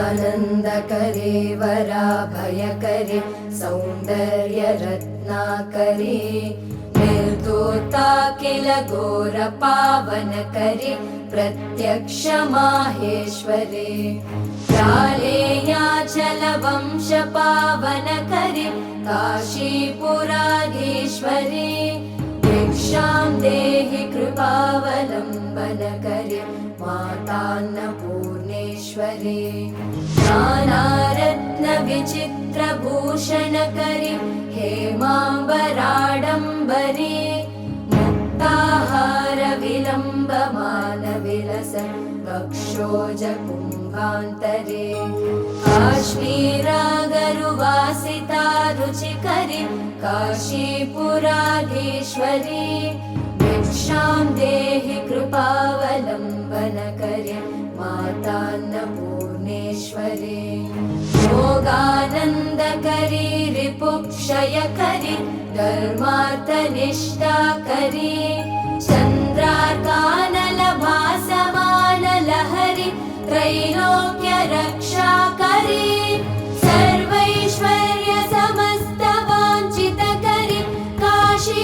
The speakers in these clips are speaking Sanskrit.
नित्यानन्दकरे वराभयकरे सौन्दर्यरत्नाकरे निर्दोता किल घोरपावनकरे प्रत्यक्ष माहेश्वरे प्रालेयाचलवंशपावनकरे काशीपुराधीश्वरे भिक्षां देहि कृपावलम्बनकरे मातान्नपूर्णेश्वरे नानारत्नविचित्रभूषणकरे हेमाम्बराडम्बरे मुक्ताहारविलम्बमानविलसन् वक्षोजकुम्भान्तरे काश्मीरागरुवासिता रुचिकरे काशीपुराधीश्वरे भिक्षां देहि कृपावलम्बनकरे मातान्नपूर्णेश्वरे योगानन्दकरे रिपुक्षयकरे धर्मार्थनिष्ठाकरे चन्द्रार्कानलभासमानलहरि त्रैलोक्यरक्षाकरे सर्वैश्वर्यसमस्तवाञ्छितकरे काशीपुराधीश्वरे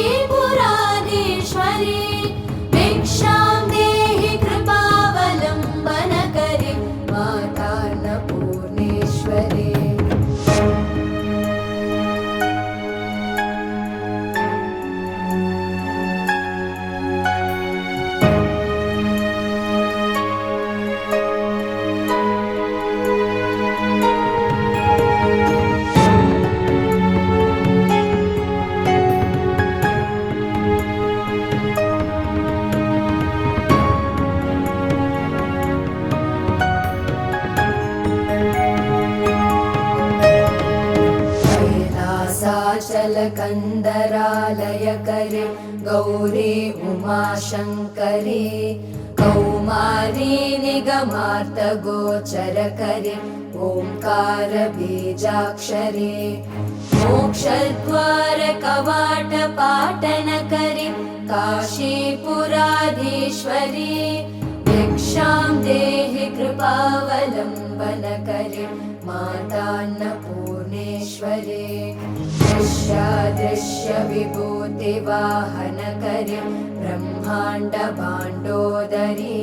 भिक्षां देहि कृपावलम्बनकरे मातान्नपूर्णेश्वरे कैलासाचलकन्दरालयकरे गौरी उमाशङ्करे कौमारी निगमार्तगोचरकरे ओङ्कारबीजाक्षरे मोक्षद्वारकवाटपाटनकरे काशीपुराधीश्वरे भिक्षां देहि कृपावलम्बनकरे मातान्नपूर्णेश्वरे दृश्यादृश्यविभूतिवाहनकरे ब्रह्माण्डभाण्डोदरी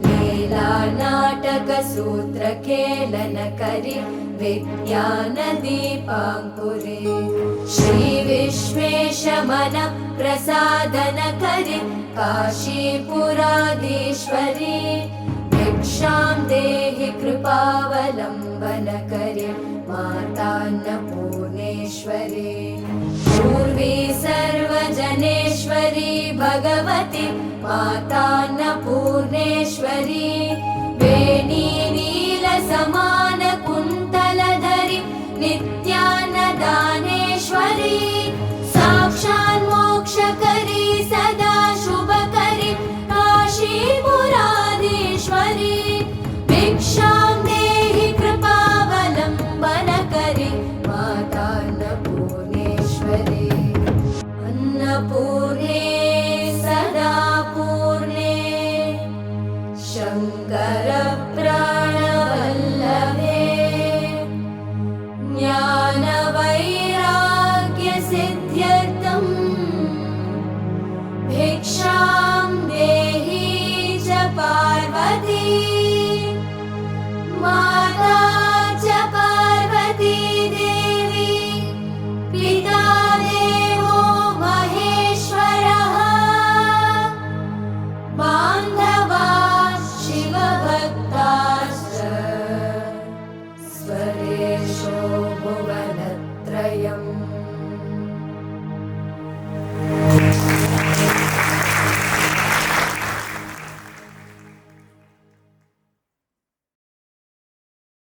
लीलानाटकसूत्रखेलनकरे विज्ञानदीपाङ्कुरे श्रीविश्वेशमनप्रसादनकरे काशीपुराधीश्वरे भिक्षां देहि कृपावलम्बनकरे मातान्नपूर्णेश्वरे पूर्वी सर्वजनेश्वरी भगवती मातान्नपूर्णेश्वरी वेणी नीलसमा